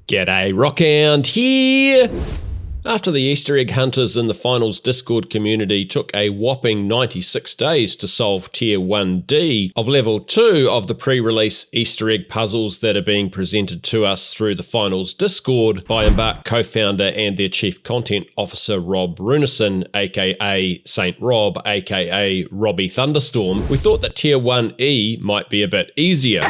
G'day, Rockhound here! After the Easter egg hunters in the finals Discord community took a whopping 96 days to solve Tier 1D of Level 2 of the pre-release Easter egg puzzles that are being presented to us through the finals Discord by Embark co-founder and their Chief Content Officer Rob Runison, aka Saint Rob, aka Robbie Thunderstorm, we thought that Tier 1E might be a bit easier.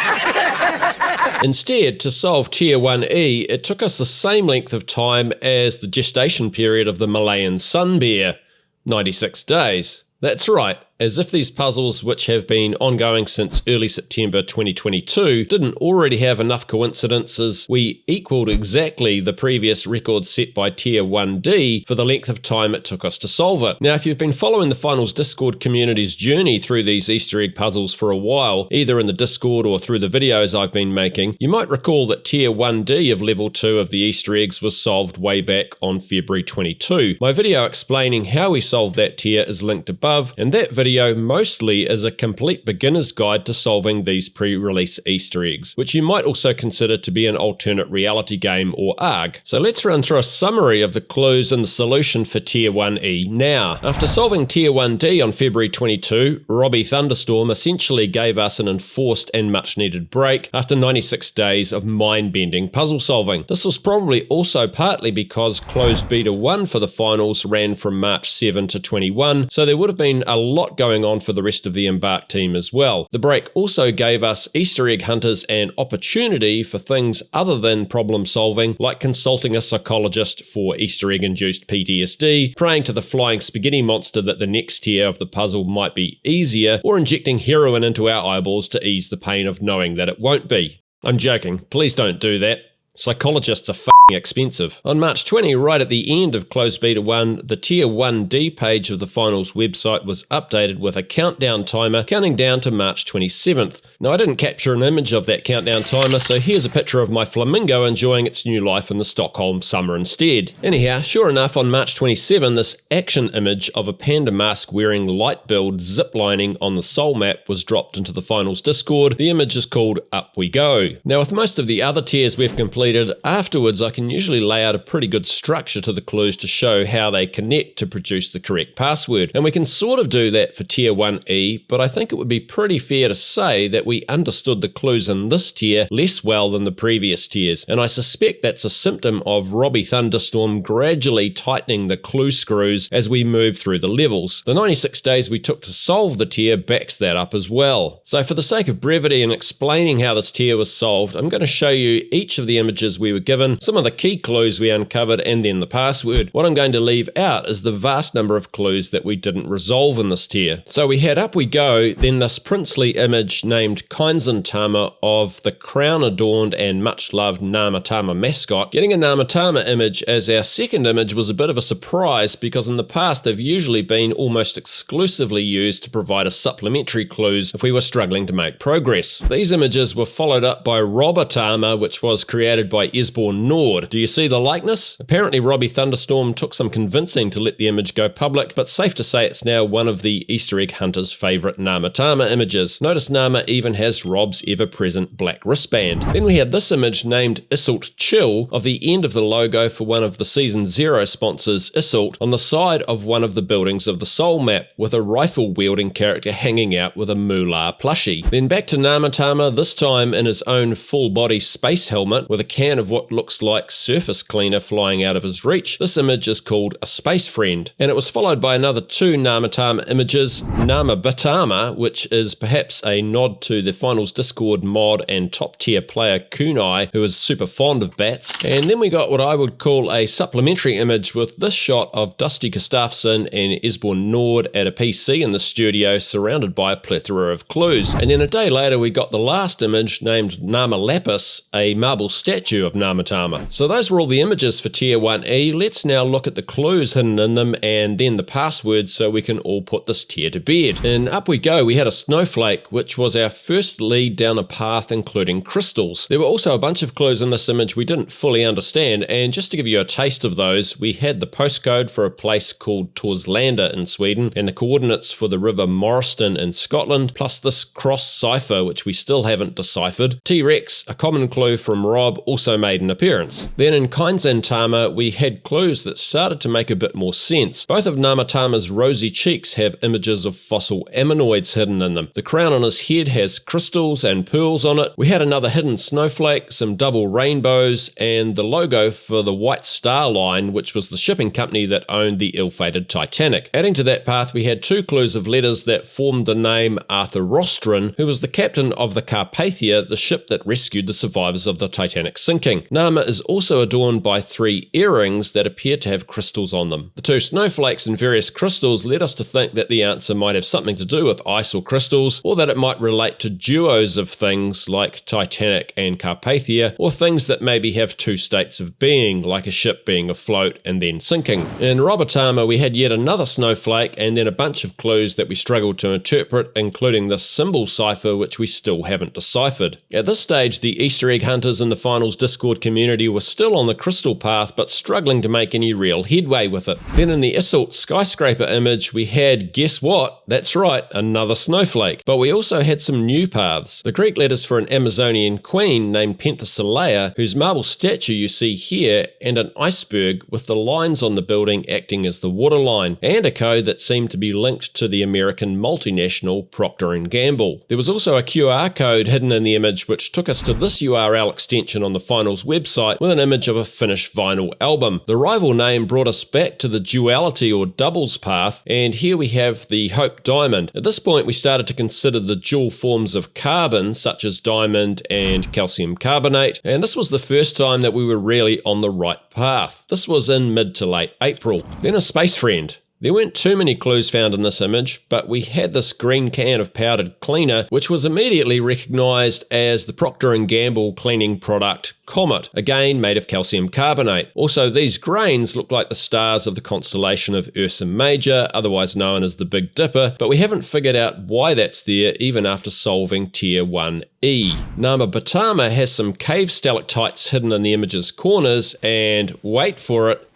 Instead, to solve Tier 1E, it took us the same length of time as the gestation period of the Malayan sun bear, 96 days. That's right, as if these puzzles, which have been ongoing since early September 2022, didn't already have enough coincidences, we equaled exactly the previous record set by Tier 1D for the length of time it took us to solve it. Now, if you've been following the Finals Discord community's journey through these Easter egg puzzles for a while, either in the Discord or through the videos I've been making, you might recall that Tier 1D of Level 2 of the Easter eggs was solved way back on February 22. My video explaining how we solved that tier is linked above, and that video mostly is a complete beginner's guide to solving these pre-release Easter eggs, which you might also consider to be an alternate reality game or ARG. So let's run through a summary of the clues and the solution for Tier 1E now. After solving Tier 1D on February 22, Robbie Thunderstorm essentially gave us an enforced and much needed break after 96 days of mind-bending puzzle solving. This was probably also partly because closed beta 1 for the finals ran from March 7 to 21, so there would have been a lot going on for the rest of the Embark team as well. The break also gave us Easter egg hunters an opportunity for things other than problem solving, like consulting a psychologist for Easter egg induced PTSD, praying to the flying spaghetti monster that the next tier of the puzzle might be easier, or injecting heroin into our eyeballs to ease the pain of knowing that it won't be. I'm joking, please don't do that. Psychologists are expensive. On March 20, right at the end of closed beta 1, the Tier 1D page of the finals website was updated with a countdown timer counting down to March 27th. Now, I didn't capture an image of that countdown timer, so here's a picture of my flamingo enjoying its new life in the Stockholm summer instead. Anyhow, sure enough, on March 27, this action image of a panda mask wearing light build ziplining on the soul map was dropped into the finals Discord. The image is called Up We Go. Now, with most of the other tiers we've completed, afterwards I can usually lay out a pretty good structure to the clues to show how they connect to produce the correct password. And we can sort of do that for Tier 1E, but I think it would be pretty fair to say that we understood the clues in this tier less well than the previous tiers, and I suspect that's a symptom of Robbie Thunderstorm gradually tightening the clue screws as we move through the levels. The 96 days we took to solve the tier backs that up as well. So for the sake of brevity and explaining how this tier was solved, I'm going to show you each of the images we were given, some of the key clues we uncovered, and then the password. What I'm going to leave out is the vast number of clues that we didn't resolve in this tier. So we had Up We Go, then this princely image named Kainzantama of the crown-adorned and much-loved Namatama mascot. Getting a Namatama image as our second image was a bit of a surprise because in the past they've usually been almost exclusively used to provide us supplementary clues if we were struggling to make progress. These images were followed up by Robatama, which was created by Esborn Nord. Do you see the likeness? Apparently Robbie Thunderstorm took some convincing to let the image go public, but safe to say it's now one of the Easter egg hunters' favourite Namatama images. Notice Nama even has Rob's ever-present black wristband. Then we had this image named Isolt Chill of the end of the logo for one of the Season 0 sponsors, Isolt, on the side of one of the buildings of the Soul map, with a rifle-wielding character hanging out with a Moolah plushie. Then back to Namatama, this time in his own full-body space helmet with a can of what looks like surface cleaner flying out of his reach. This image is called A Space Friend, and it was followed by another two Namatama images, Namabatama, which is perhaps a nod to the Finals Discord mod and top tier player Kunai, who is super fond of bats. And then we got what I would call a supplementary image with this shot of Dusty Gustafsson and Esborn Nord at a PC in the studio surrounded by a plethora of clues. And then a day later we got the last image named Nama Lapis, a marble statue of Namatama. So those were all the images for Tier 1E. Let's now look at the clues hidden in them and then the password so we can all put this tier to bed. And Up We Go, we had a snowflake, which was our first lead down a path including crystals. There were also a bunch of clues in this image we didn't fully understand, and just to give you a taste of those, we had the postcode for a place called Torslanda in Sweden and the coordinates for the river Morriston in Scotland, plus this cross cipher which we still haven't deciphered. T-Rex, a common clue from Rob, also made an appearance. snowflakes. Then in Kainzantama, we had clues that started to make a bit more sense. Both of Namatama's rosy cheeks have images of fossil ammonoids hidden in them. The crown on his head has crystals and pearls on it. We had another hidden snowflake, some double rainbows, and the logo for the White Star Line, which was the shipping company that owned the ill-fated Titanic. Adding to that path, we had 2 clues of letters that formed the name Arthur Rostron, who was the captain of the Carpathia, the ship that rescued the survivors of the Titanic sinking. Nama is also adorned by 3 earrings that appear to have crystals on them. The 2 snowflakes and various crystals led us to think that the answer might have something to do with ice or crystals, or that it might relate to duos of things like Titanic and Carpathia, or things that maybe have 2 states of being, like a ship being afloat and then sinking. In Robatama, we had yet another snowflake and then a bunch of clues that we struggled to interpret, including the symbol cipher, which we still haven't deciphered. At this stage, the Easter egg hunters in the finals Discord community were still on the crystal path, but struggling to make any real headway with it. Then in the Iselt skyscraper image, we had, guess what? That's right, another snowflake. But we also had some new paths. The Greek letters for an Amazonian queen named Penthesilea, whose marble statue you see here, and an iceberg with the lines on the building acting as the waterline, and a code that seemed to be linked to the American multinational Procter & Gamble. There was also a QR code hidden in the image which took us to this URL extension on the finals website with an image of a finished vinyl album. The rival name brought us back to the duality or doubles path, and here we have the Hope Diamond. At this point we started to consider the dual forms of carbon such as diamond and calcium carbonate, and this was the first time that we were really on the right path. This was in mid to late April. Then a space friend. There weren't too many clues found in this image, but we had this green can of powdered cleaner, which was immediately recognised as the Procter & Gamble cleaning product Comet, again made of calcium carbonate. Also, these grains look like the stars of the constellation of Ursa Major, otherwise known as the Big Dipper, but we haven't figured out why that's there even after solving Tier 1E. Nama Batama has some cave stalactites hidden in the image's corners, and wait for it,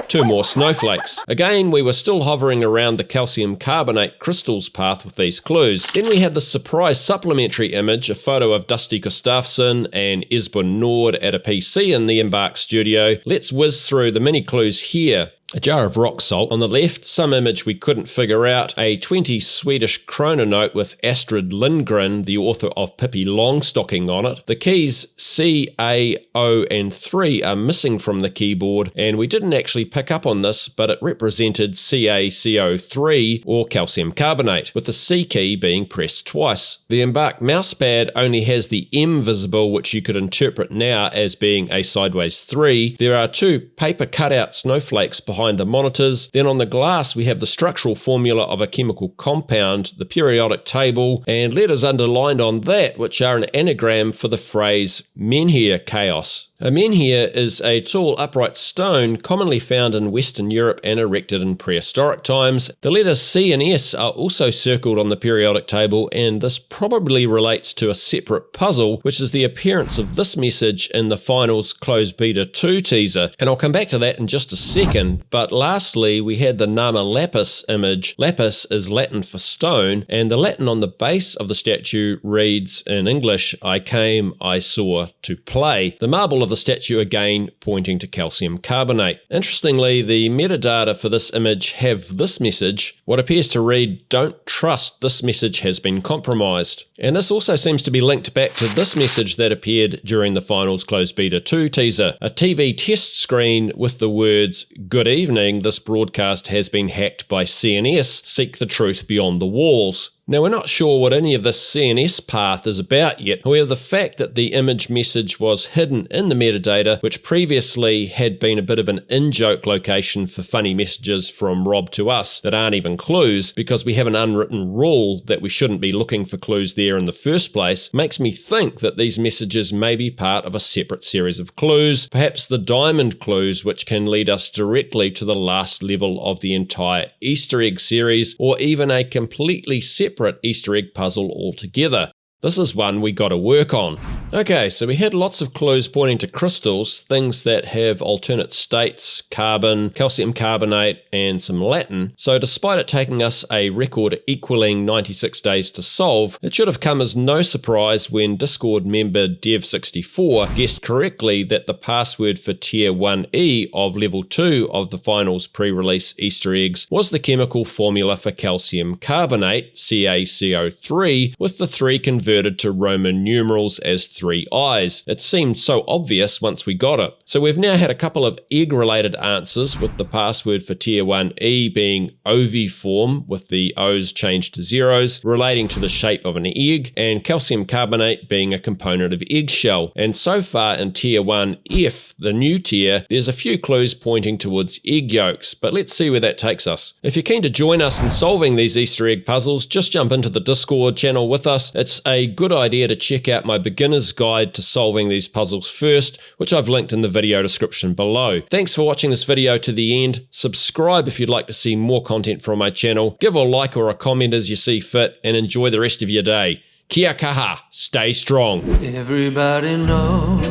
2 more snowflakes. Again, we were still hovering around the calcium carbonate crystals path with these clues. Then we had the surprise supplementary image, a photo of Dusty Gustafsson and Esbjörn Nord at a PC in the Embark Studio. Let's whiz through the mini clues here. A jar of rock salt on the left, some image we couldn't figure out, a 20 Swedish krona note with Astrid Lindgren, the author of Pippi Longstocking, on it. The keys C, A, O and 3 are missing from the keyboard, and we didn't actually pick up on this, but it represented CaCO3 or calcium carbonate, with the C key being pressed twice. The Embark mousepad only has the M visible, which you could interpret now as being a sideways 3. There are 2 paper cutout snowflakes behind the monitors. Then on the glass we have the structural formula of a chemical compound, the periodic table, and letters underlined on that which are an anagram for the phrase menhir chaos. A menhir is a tall upright stone commonly found in Western Europe and erected in prehistoric times. The letters C and S are also circled on the periodic table, and this probably relates to a separate puzzle, which is the appearance of this message in the finals closed beta 2 teaser, and I'll come back to that in just a second. But lastly, we had the Nama Lapis image. Lapis is Latin for stone, and the Latin on the base of the statue reads in English, I came, I saw, to play. The marble of the statue again pointing to calcium carbonate. Interestingly, the metadata for this image have this message, what appears to read, don't trust, this message has been compromised. And this also seems to be linked back to this message that appeared during the finals closed beta 2 teaser, a TV test screen with the words, good evening, this broadcast has been hacked by CNS, seek the truth beyond the walls. Now, we're not sure what any of this CNS path is about yet. However, the fact that the image message was hidden in the metadata, which previously had been a bit of an in-joke location for funny messages from Rob to us that aren't even clues, because we have an unwritten rule that we shouldn't be looking for clues there in the first place, makes me think that these messages may be part of a separate series of clues, perhaps the diamond clues, which can lead us directly to the last level of the entire Easter egg series, or even a completely separate Easter egg puzzle altogether. This is one we gotta work on. Okay, so we had lots of clues pointing to crystals, things that have alternate states, carbon, calcium carbonate, and some Latin. So despite it taking us a record equaling 96 days to solve, it should have come as no surprise when Discord member Dev64 guessed correctly that the password for Tier 1E of Level 2 of the finals pre-release Easter eggs was the chemical formula for calcium carbonate, CaCO3, with the 3 converted to Roman numerals as 3 I's. It seemed so obvious once we got it. So we've now had a couple of egg-related answers, with the password for Tier 1E being oviform, with the O's changed to zeros, relating to the shape of an egg, and calcium carbonate being a component of eggshell. And so far in Tier 1F, the new tier, there's a few clues pointing towards egg yolks, but let's see where that takes us. If you're keen to join us in solving these Easter egg puzzles, just jump into the Discord channel with us. It's a good idea to check out my beginner's guide to solving these puzzles first, which I've linked in the video description below. Thanks for watching this video to the end. Subscribe if you'd like to see more content from my channel. Give a like or a comment as you see fit, and enjoy the rest of your day. Kia kaha, stay strong. Everybody knows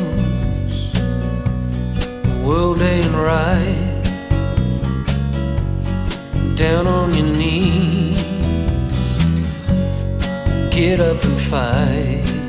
the world ain't right. Down on your knees, get up and fight.